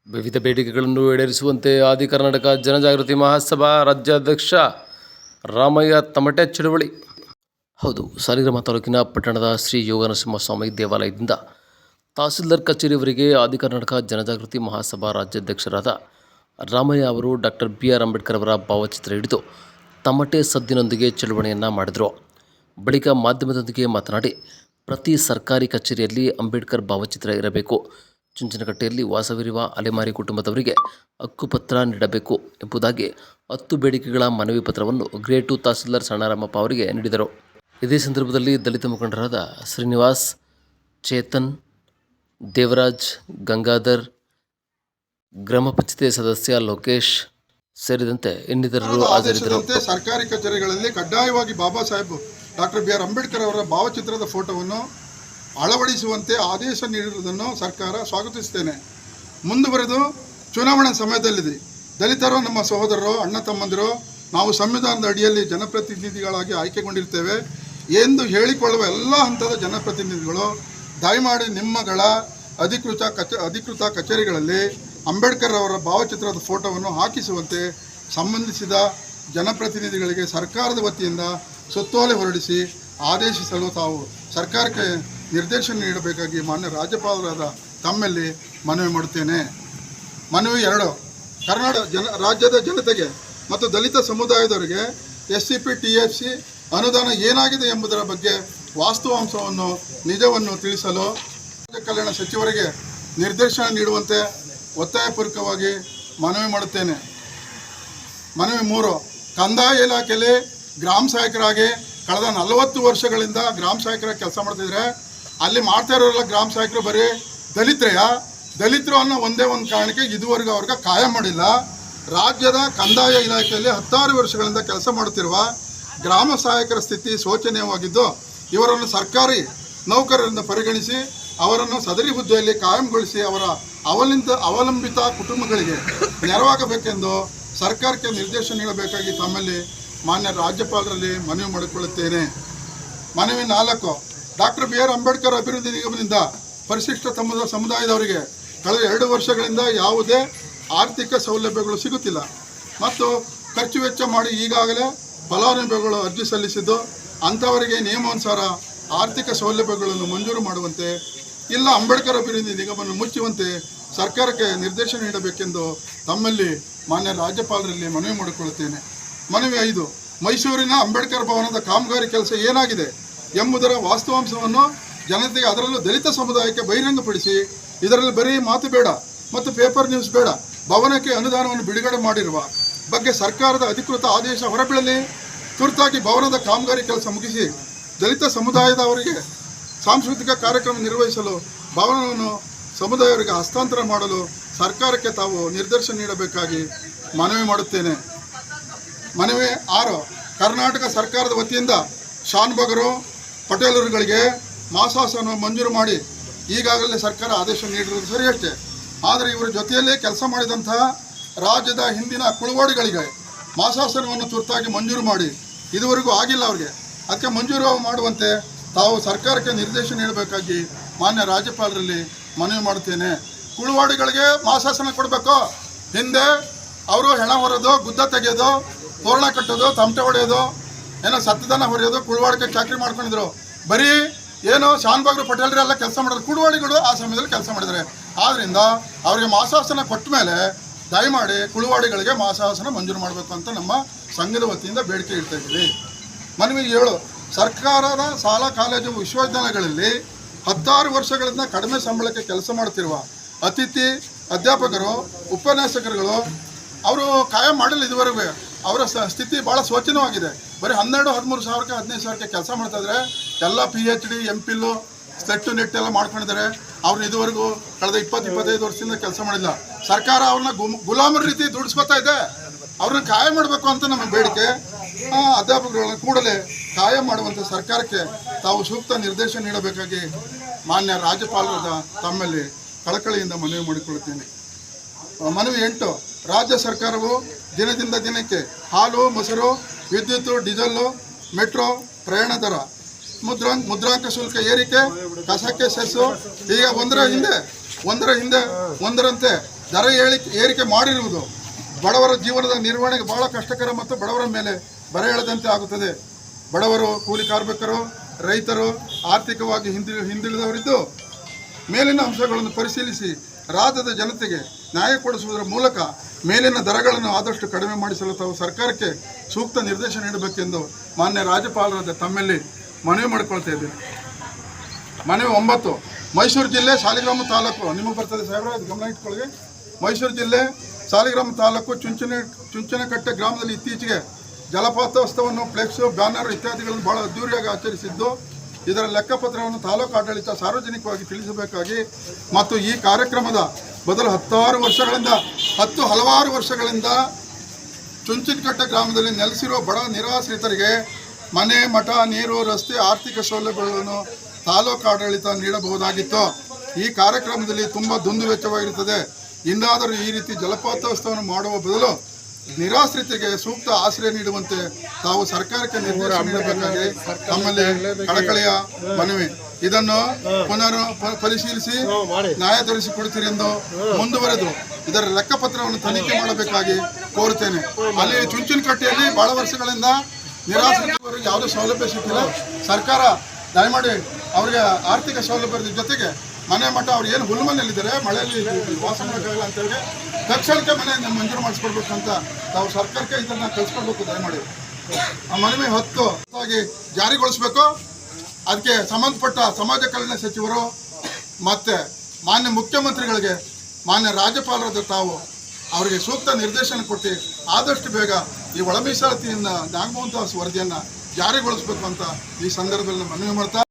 ವಿವಿಧ ಬೇಡಿಕೆಗಳನ್ನು ಈಡೇರಿಸುವಂತೆ ಆದಿ ಕರ್ನಾಟಕ ಜನಜಾಗೃತಿ ಮಹಾಸಭಾ ರಾಜ್ಯಾಧ್ಯಕ್ಷ ರಾಮಯ್ಯ ತಮಟೆ ಚಳುವಳಿ. ಹೌದು, ಸಾಲಿಗ್ರಾಮ ತಾಲೂಕಿನ ಪಟ್ಟಣದ ಶ್ರೀ ಯೋಗನರಸಿಂಹಸ್ವಾಮಿ ದೇವಾಲಯದಿಂದ ತಹಸೀಲ್ದಾರ್ ಕಚೇರಿಯವರೆಗೆ ಆದಿ ಕರ್ನಾಟಕ ಜನಜಾಗೃತಿ ಮಹಾಸಭಾ ರಾಜ್ಯಾಧ್ಯಕ್ಷರಾದ ರಾಮಯ್ಯ ಅವರು ಡಾಕ್ಟರ್ BR ಅಂಬೇಡ್ಕರ್ ಅವರ ಭಾವಚಿತ್ರ ಹಿಡಿದು ತಮಟೆ ಸದ್ದಿನೊಂದಿಗೆ ಚಳುವಳಿಯನ್ನು ಮಾಡಿದರು. ಬಳಿಕ ಮಾಧ್ಯಮದೊಂದಿಗೆ ಮಾತನಾಡಿ, ಪ್ರತಿ ಸರ್ಕಾರಿ ಕಚೇರಿಯಲ್ಲಿ ಅಂಬೇಡ್ಕರ್ ಭಾವಚಿತ್ರ ಇರಬೇಕು, ಚುಂಚನಕಟ್ಟೆಯಲ್ಲಿ ವಾಸವಿರುವ ಅಲೆಮಾರಿ ಕುಟುಂಬದವರಿಗೆ ಹಕ್ಕುಪತ್ರ ನೀಡಬೇಕು ಎಂಬುದಾಗಿ 10 ಬೇಡಿಕೆಗಳ ಮನವಿ ಪತ್ರವನ್ನು ಗ್ರೇಡ್ 2 ತಹಸೀಲ್ದಾರ್ ಸಣ್ಣರಾಮಪ್ಪ ಅವರಿಗೆ ನೀಡಿದರು. ಇದೇ ಸಂದರ್ಭದಲ್ಲಿ ದಲಿತ ಮುಖಂಡರಾದ ಶ್ರೀನಿವಾಸ್, ಚೇತನ್, ದೇವರಾಜ್, ಗಂಗಾಧರ್, ಗ್ರಾಮ ಪಂಚಾಯತಿ ಸದಸ್ಯ ಲೋಕೇಶ್ ಸೇರಿದಂತೆ ಇನ್ನಿತರರು ಹಾಜರಿದ್ದರು. ಸರ್ಕಾರಿ ಕಚೇರಿಗಳಲ್ಲಿ ಕಡ್ಡಾಯವಾಗಿ ಬಾಬಾ ಸಾಹೇಬ್ ಡಾಕ್ಟರ್ BR ಅಂಬೇಡ್ಕರ್ ಅವರ ಭಾವಚಿತ್ರದ ಫೋಟೋವನ್ನು ಅಳವಡಿಸುವಂತೆ ಆದೇಶ ನೀಡಿರುವುದನ್ನು ಸರ್ಕಾರ ಸ್ವಾಗತಿಸುತ್ತೇನೆ. ಮುಂದುವರೆದು ಚುನಾವಣೆ ಸಮಯದಲ್ಲಿದೆ ದಲಿತರು ನಮ್ಮ ಸಹೋದರರು, ಅಣ್ಣ ತಮ್ಮಂದಿರು, ನಾವು ಸಂವಿಧಾನದ ಅಡಿಯಲ್ಲಿ ಜನಪ್ರತಿನಿಧಿಗಳಾಗಿ ಆಯ್ಕೆಗೊಂಡಿರ್ತೇವೆ ಎಂದು ಹೇಳಿಕೊಳ್ಳುವ ಎಲ್ಲ ಹಂತದ ಜನಪ್ರತಿನಿಧಿಗಳು ದಯಮಾಡಿ ನಿಮ್ಮಗಳ ಅಧಿಕೃತ ಕಚೇರಿಗಳಲ್ಲಿ ಅಂಬೇಡ್ಕರ್ ಅವರ ಭಾವಚಿತ್ರದ ಫೋಟೋವನ್ನು ಹಾಕಿಸುವಂತೆ ಸಂಬಂಧಿಸಿದ ಜನಪ್ರತಿನಿಧಿಗಳಿಗೆ ಸರ್ಕಾರದ ವತಿಯಿಂದ ಸುತ್ತೋಲೆ ಹೊರಡಿಸಿ ಆದೇಶಿಸಲು ತಾವು ಸರ್ಕಾರಕ್ಕೆ ನಿರ್ದೇಶನ ನೀಡಬೇಕಾಗಿ ಮಾನ್ಯ ರಾಜ್ಯಪಾಲರಾದ ತಮ್ಮಲ್ಲಿ ಮನವಿ ಮಾಡುತ್ತೇನೆ. ಮನವಿ 2. ಕರ್ನಾಟಕ ರಾಜ್ಯದ ಜನತೆಗೆ ಮತ್ತು ದಲಿತ ಸಮುದಾಯದವರಿಗೆ SCP TFC ಅನುದಾನ ಏನಾಗಿದೆ ಎಂಬುದರ ಬಗ್ಗೆ ವಾಸ್ತವಾಂಶವನ್ನು ನಿಜವನ್ನು ತಿಳಿಸಲು ಕಲ್ಯಾಣ ಸಚಿವರಿಗೆ ನಿರ್ದೇಶನ ನೀಡುವಂತೆ ಒತ್ತಾಯಪೂರ್ವಕವಾಗಿ ಮನವಿ ಮಾಡುತ್ತೇನೆ. ಮನವಿ 3. ಕಂದಾಯ ಇಲಾಖೆಯಲ್ಲಿ ಗ್ರಾಮ ಸಹಾಯಕರಾಗಿ ಕಳೆದ 40 ವರ್ಷಗಳಿಂದ ಗ್ರಾಮ ಸಹಾಯಕರಾಗಿ ಕೆಲಸ ಮಾಡ್ತಿದ್ರೆ ಅಲ್ಲಿ ಮಾಡ್ತಾ ಇರೋರೆಲ್ಲ ಗ್ರಾಮ ಸಹಾಯಕರು ಬರೀ ದಲಿತರು ಅನ್ನೋ ಒಂದೇ ಒಂದು ಕಾರಣಕ್ಕೆ ಇದುವರೆಗೂ ಅವ್ರಿಗೆ ಕಾಯಂ ಮಾಡಿಲ್ಲ. ರಾಜ್ಯದ ಕಂದಾಯ ಇಲಾಖೆಯಲ್ಲಿ 16 ವರ್ಷಗಳಿಂದ ಕೆಲಸ ಮಾಡುತ್ತಿರುವ ಗ್ರಾಮ ಸಹಾಯಕರ ಸ್ಥಿತಿ ಶೋಚನೀಯವಾಗಿದ್ದು ಇವರನ್ನು ಸರ್ಕಾರಿ ನೌಕರರಿಂದ ಪರಿಗಣಿಸಿ ಅವರನ್ನು ಸದರಿ ಹುದ್ದೆಯಲ್ಲಿ ಕಾಯಂಗೊಳಿಸಿ ಅವರ ಅವಲಂಬಿತ ಕುಟುಂಬಗಳಿಗೆ ನೆರವಾಗಬೇಕೆಂದು ಸರ್ಕಾರಕ್ಕೆ ನಿರ್ದೇಶನ ನೀಡಬೇಕಾಗಿ ತಮ್ಮಲ್ಲಿ ಮಾನ್ಯ ರಾಜ್ಯಪಾಲರಲ್ಲಿ ಮನವಿ ಮಾಡಿಕೊಳ್ಳುತ್ತೇನೆ. ಮನವಿ 4. ಡಾಕ್ಟರ್ BR ಅಂಬೇಡ್ಕರ್ ಅಭಿವೃದ್ಧಿ ನಿಗಮದಿಂದ ಪರಿಶಿಷ್ಟ ಸಮುದಾಯದವರಿಗೆ ಕಳೆದ 2 ವರ್ಷಗಳಿಂದ ಯಾವುದೇ ಆರ್ಥಿಕ ಸೌಲಭ್ಯಗಳು ಸಿಗುತ್ತಿಲ್ಲ ಮತ್ತು ಖರ್ಚು ವೆಚ್ಚ ಮಾಡಿ ಈಗಾಗಲೇ ಫಲಾನುಭವಿಗಳು ಅರ್ಜಿ ಸಲ್ಲಿಸಿದ್ದು ಅಂಥವರಿಗೆ ನಿಯಮಾನುಸಾರ ಆರ್ಥಿಕ ಸೌಲಭ್ಯಗಳನ್ನು ಮಂಜೂರು ಮಾಡುವಂತೆ ಇಲ್ಲ ಅಂಬೇಡ್ಕರ್ ಅಭಿವೃದ್ಧಿ ನಿಗಮವನ್ನು ಮುಚ್ಚುವಂತೆ ಸರ್ಕಾರಕ್ಕೆ ನಿರ್ದೇಶನ ನೀಡಬೇಕೆಂದು ತಮ್ಮಲ್ಲಿ ಮಾನ್ಯ ರಾಜ್ಯಪಾಲರಲ್ಲಿ ಮನವಿ ಮಾಡಿಕೊಳ್ಳುತ್ತೇನೆ. ಮನವಿ 5. ಮೈಸೂರಿನ ಅಂಬೇಡ್ಕರ್ ಭವನದ ಕಾಮಗಾರಿ ಕೆಲಸ ಏನಾಗಿದೆ ಎಂಬುದರ ವಾಸ್ತವಾಂಶವನ್ನು ಜನತೆಗೆ, ಅದರಲ್ಲೂ ದಲಿತ ಸಮುದಾಯಕ್ಕೆ ಬಹಿರಂಗಪಡಿಸಿ ಇದರಲ್ಲಿ ಬರೀ ಮಾತು ಬೇಡ ಮತ್ತು ಪೇಪರ್ ನ್ಯೂಸ್ ಬೇಡ, ಭವನಕ್ಕೆ ಅನುದಾನವನ್ನು ಬಿಡುಗಡೆ ಮಾಡಿರುವ ಬಗ್ಗೆ ಸರ್ಕಾರದ ಅಧಿಕೃತ ಆದೇಶ ಹೊರಬೀಳಲಿ. ತುರ್ತಾಗಿ ಭವನದ ಕಾಮಗಾರಿ ಕೆಲಸ ಮುಗಿಸಿ ದಲಿತ ಸಮುದಾಯದವರಿಗೆ ಸಾಂಸ್ಕೃತಿಕ ಕಾರ್ಯಕ್ರಮ ನಿರ್ವಹಿಸಲು ಭವನವನ್ನು ಸಮುದಾಯವರಿಗೆ ಹಸ್ತಾಂತರ ಮಾಡಲು ಸರ್ಕಾರಕ್ಕೆ ತಾವು ನಿರ್ದೇಶನ ನೀಡಬೇಕಾಗಿ ಮನವಿ ಮಾಡುತ್ತೇನೆ. ಮನವಿ 6. ಕರ್ನಾಟಕ ಸರ್ಕಾರದ ವತಿಯಿಂದ ಶಾನ್ಭೋಗರು, ಪಟೇಲರುಗಳಿಗೆ ಮಾಸಾಸನ ಮಂಜೂರು ಮಾಡಿ ಈಗಾಗಲೇ ಸರ್ಕಾರ ಆದೇಶ ನೀಡಿರುವುದು ಸರಿಯಷ್ಟೇ. ಆದರೆ ಇವರ ಜೊತೆಯಲ್ಲೇ ಕೆಲಸ ಮಾಡಿದಂತಹ ರಾಜ್ಯದ ಹಿಂದಿನ ಕುಳುವಾಡಿಗಳಿಗೆ ಮಾಸಾಸನವನ್ನು ತುರ್ತಾಗಿ ಮಂಜೂರು ಮಾಡಿ ಇದುವರೆಗೂ ಆಗಿಲ್ಲ ಅವ್ರಿಗೆ. ಅದಕ್ಕೆ ಮಂಜೂರು ಮಾಡುವಂತೆ ತಾವು ಸರ್ಕಾರಕ್ಕೆ ನಿರ್ದೇಶನ ನೀಡಬೇಕಾಗಿ ಮಾನ್ಯ ರಾಜ್ಯಪಾಲರಲ್ಲಿ ಮನವಿ ಮಾಡುತ್ತೇನೆ. ಕುಳುವಾಡಿಗಳಿಗೆ ಮಾಸಾಸನ ಕೊಡಬೇಕು. ಹಿಂದೆ ಅವರು ಹೆಣ ಹೊರೋದು, ಗುದ್ದ ತೆಗೆಯೋದು, ತೋರಣ ಕಟ್ಟೋದು, ತಮಟೆ ಹೊಡೆಯೋದು, ಏನೋ ಸತ್ತದನ ಹೊರೆಯೋದು, ಕುಳುವಾಡಿಗೆ ಚಾಕರಿ ಮಾಡ್ಕೊಂಡಿದ್ರು. ಬರೀ ಏನೋ ಶಾನ್ಭಾಗ್ರು ಪಟೇಲರೆಲ್ಲ ಕೆಲಸ ಮಾಡಿದ್ರು, ಕುಳುವಾಡಿಗಳು ಆ ಸಮಯದಲ್ಲಿ ಕೆಲಸ ಮಾಡಿದ್ದಾರೆ. ಆದ್ದರಿಂದ ಅವರಿಗೆ ಮಾಸಾಸನ ಕೊಟ್ಟ ಮೇಲೆ ದಯಮಾಡಿ ಕುಳುವಾಡಿಗಳಿಗೆ ಮಾಸಾಸನ ಮಂಜೂರು ಮಾಡಬೇಕು ಅಂತ ನಮ್ಮ ಸಂಘದ ವತಿಯಿಂದ ಬೇಡಿಕೆ ಇಡ್ತಾ ಇದ್ದೀವಿ. ಮನವಿ 7. ಸರ್ಕಾರದ ಶಾಲಾ ಕಾಲೇಜು ವಿಶ್ವವಿದ್ಯಾಲಯಗಳಲ್ಲಿ 16 ವರ್ಷಗಳಿಂದ ಕಡಿಮೆ ಸಂಬಳಕ್ಕೆ ಕೆಲಸ ಮಾಡುತ್ತಿರುವ ಅತಿಥಿ ಅಧ್ಯಾಪಕರು, ಉಪನ್ಯಾಸಕರುಗಳು ಅವರು ಕಾಯಂ ಮಾಡಿಲ್ಲ ಇದುವರೆಗೂ. ಅವರ ಸ್ಥಿತಿ ಭಾಳ ಶೋಚನೀಯವಾಗಿದೆ. ಬರೀ 12-13 ಸಾವಿರಕ್ಕೆ 15 ಸಾವಿರಕ್ಕೆ ಕೆಲಸ ಮಾಡ್ತಾ ಇದ್ದಾರೆ. ಎಲ್ಲ PhD MPhil ಸ್ಲೆಟ್ಟು ನೆಟ್ ಎಲ್ಲ ಮಾಡ್ಕೊಂಡಿದ್ದಾರೆ. ಅವ್ರನ್ನ ಇದುವರೆಗೂ ಕಳೆದ 20-25 ವರ್ಷದಿಂದ ಕೆಲಸ ಮಾಡಿಲ್ಲ. ಸರ್ಕಾರ ಅವ್ರನ್ನ ಗುಲಾಮರ ರೀತಿ ದುಡಿಸ್ಕೊತಾ ಇದೆ. ಅವ್ರನ್ನ ಕಾಯಂ ಮಾಡಬೇಕು ಅಂತ ನಮ್ಮ ಬೇಡಿಕೆ. ಅಧ್ಯಾಪಕರುಗಳನ್ನ ಕೂಡಲೇ ಕಾಯಂ ಮಾಡುವಂಥ ಸರ್ಕಾರಕ್ಕೆ ತಾವು ಸೂಕ್ತ ನಿರ್ದೇಶನ ನೀಡಬೇಕಾಗಿ ಮಾನ್ಯ ರಾಜ್ಯಪಾಲರಾದ ತಮ್ಮಲ್ಲಿ ಕಳಕಳಿಯಿಂದ ಮನವಿ ಮಾಡಿಕೊಳ್ಳುತ್ತೇನೆ. ಮನವಿ 8. ರಾಜ್ಯ ಸರ್ಕಾರವು ದಿನದಿಂದ ದಿನಕ್ಕೆ ಹಾಲು, ಮೊಸರು, ವಿದ್ಯುತ್, ಡೀಸೆಲ್ಲು, ಮೆಟ್ರೋ ಪ್ರಯಾಣ ದರ, ಮುದ್ರಾಂಕ ಶುಲ್ಕ ಏರಿಕೆ, ಕಸಕ್ಕೆ ಸೆಸ್ಸು ಹೀಗೆ ಒಂದರಂತೆ ದರ ಏರಿಕೆ ಮಾಡಿರುವುದು ಬಡವರ ಜೀವನದ ನಿರ್ವಹಣೆಗೆ ಬಹಳ ಕಷ್ಟಕರ ಮತ್ತು ಬಡವರ ಮೇಲೆ ಬರೆ ಎಳೆದಂತೆ ಆಗುತ್ತದೆ. ಬಡವರು, ಕೂಲಿ ಕಾರ್ಮಿಕರು, ರೈತರು ಆರ್ಥಿಕವಾಗಿ ಹಿಂದುಳಿದವರಿದ್ದು ಮೇಲಿನ ಅಂಶಗಳನ್ನು ಪರಿಶೀಲಿಸಿ ರಾಜ್ಯದ ಜನತೆಗೆ ನ್ಯಾಯ ಕೊಡಿಸುವುದರ ಮೂಲಕ ಮೇಲಿನ ದರಗಳನ್ನು ಆದಷ್ಟು ಕಡಿಮೆ ಮಾಡಿಸಲು ತಾವು ಸರ್ಕಾರಕ್ಕೆ ಸೂಕ್ತ ನಿರ್ದೇಶನ ನೀಡಬೇಕೆಂದು ಮಾನ್ಯ ರಾಜ್ಯಪಾಲರಾದ ತಮ್ಮಲ್ಲಿ ಮನವಿ ಮಾಡಿಕೊಳ್ತಾ ಇದ್ದೇನೆ. ಮನವಿ 9. ಮೈಸೂರು ಜಿಲ್ಲೆ ಸಾಲಿಗ್ರಾಮ ತಾಲೂಕು, ನಿಮಗೆ ಬರ್ತದೆ ಸಾಹೇಬ್ರ, ಅದು ಗಮನ ಇಟ್ಕೊಳ್ಳಿ. ಮೈಸೂರು ಜಿಲ್ಲೆ ಸಾಲಿಗ್ರಾಮ ತಾಲೂಕು ಚುಂಚನಕಟ್ಟೆ ಗ್ರಾಮದಲ್ಲಿ ಇತ್ತೀಚೆಗೆ ಜಲಪಾತೋತ್ಸವವನ್ನು ಫ್ಲೆಕ್ಸ್, ಬ್ಯಾನರ್ ಇತ್ಯಾದಿಗಳನ್ನು ಬಹಳ ಅದ್ದೂರಿಯಾಗಿ ಆಚರಿಸಿದ್ದು, ಇದರ ಲೆಕ್ಕಪತ್ರವನ್ನು ತಾಲೂಕು ಆಡಳಿತ ಸಾರ್ವಜನಿಕವಾಗಿ ತಿಳಿಸಬೇಕಾಗಿ ಮತ್ತು ಈ ಕಾರ್ಯಕ್ರಮದ ಬದಲು ಹಲವಾರು ವರ್ಷಗಳಿಂದ ಚುಂಚನಕಟ್ಟೆ ಗ್ರಾಮದಲ್ಲಿ ನೆಲೆಸಿರುವ ಬಡ ನಿರಾಶ್ರಿತರಿಗೆ ಮನೆ, ಮಠ, ನೀರು, ರಸ್ತೆ, ಆರ್ಥಿಕ ಸೌಲಭ್ಯಗಳನ್ನು ತಾಲೂಕು ಆಡಳಿತ ನೀಡಬಹುದಾಗಿತ್ತು. ಈ ಕಾರ್ಯಕ್ರಮದಲ್ಲಿ ತುಂಬ ದುಂದು ವೆಚ್ಚವಾಗಿರುತ್ತದೆ. ಇಂದಾದರೂ ಈ ರೀತಿ ಜಲಪಾತೋತ್ಸವವನ್ನು ಮಾಡುವ ಬದಲು ನಿರಾಶ್ರಿತರಿಗೆ ಸೂಕ್ತ ಆಶ್ರಯ ನೀಡುವಂತೆ ತಾವು ಸರ್ಕಾರಕ್ಕೆ ನಿರ್ದೇಶನ ನೀಡಬೇಕಾಗಿ ತಮ್ಮಲ್ಲಿ ಕಳಕಳಿಯ ಮನವಿ. ಇದನ್ನು ಪರಿಶೀಲಿಸಿ ನ್ಯಾಯ ದೊರಕಿಸಿಕೊಡ್ತೀರಿ ಎಂದು ಮುಂದುವರೆದು ಇದರ ಲೆಕ್ಕಪತ್ರವನ್ನು ತನಿಖೆ ಮಾಡಬೇಕಾಗಿ ಕೋರುತ್ತೇನೆ. ಅಲ್ಲಿ ಚುಂಚನಕಟ್ಟೆಯಲ್ಲಿ ಬಹಳ ವರ್ಷಗಳಿಂದ ನಿರಾಶ್ರಿತರಿಗೆ ಯಾವುದೇ ಸೌಲಭ್ಯ ಸಿಕ್ಕಿಲ್ಲ. ಸರ್ಕಾರ ದಯಮಾಡಿ ಅವರಿಗೆ ಆರ್ಥಿಕ ಸೌಲಭ್ಯದ ಜೊತೆಗೆ ಮನೆ, ಮಠ, ಅವ್ರು ಏನು ಹುಲ್ಲುಮನೆಯಲ್ಲಿದ್ದಾರೆ, ಮಳೆಯಲ್ಲಿ ವಾಸ ಮಾಡೋಕ್ಕಾಗಲ್ಲ ಅಂತೇಳಿ ತಕ್ಷಣಕ್ಕೆ ಮನೆ ಮಂಜೂರು ಮಾಡಿಸ್ಕೊಡ್ಬೇಕಂತ ತಾವು ಸರ್ಕಾರಕ್ಕೆ ಇದನ್ನು ಕಳಿಸ್ಕೊಡ್ಬೇಕು. ದಯಮಾಡಿ ಆ ಮನವಿ 10 ಆಗಿ ಜಾರಿಗೊಳಿಸಬೇಕು. ಅದಕ್ಕೆ ಸಂಬಂಧಪಟ್ಟ ಸಮಾಜ ಕಲ್ಯಾಣ ಸಚಿವರು ಮತ್ತು ಮಾನ್ಯ ಮುಖ್ಯಮಂತ್ರಿಗಳಿಗೆ, ಮಾನ್ಯ ರಾಜ್ಯಪಾಲರಾದ ತಾವು ಅವರಿಗೆ ಸೂಕ್ತ ನಿರ್ದೇಶನ ಕೊಟ್ಟು ಆದಷ್ಟು ಬೇಗ ಈ ಒಳ ಮೀಸಲಾತಿಯಿಂದ ನಾಗಮೋಹನ್ ದಾಸ್ ವರದಿಯನ್ನು ಜಾರಿಗೊಳಿಸಬೇಕು ಅಂತ ಈ ಸಂದರ್ಭದಲ್ಲಿ ಮನವಿ ಮಾಡ್ತಾ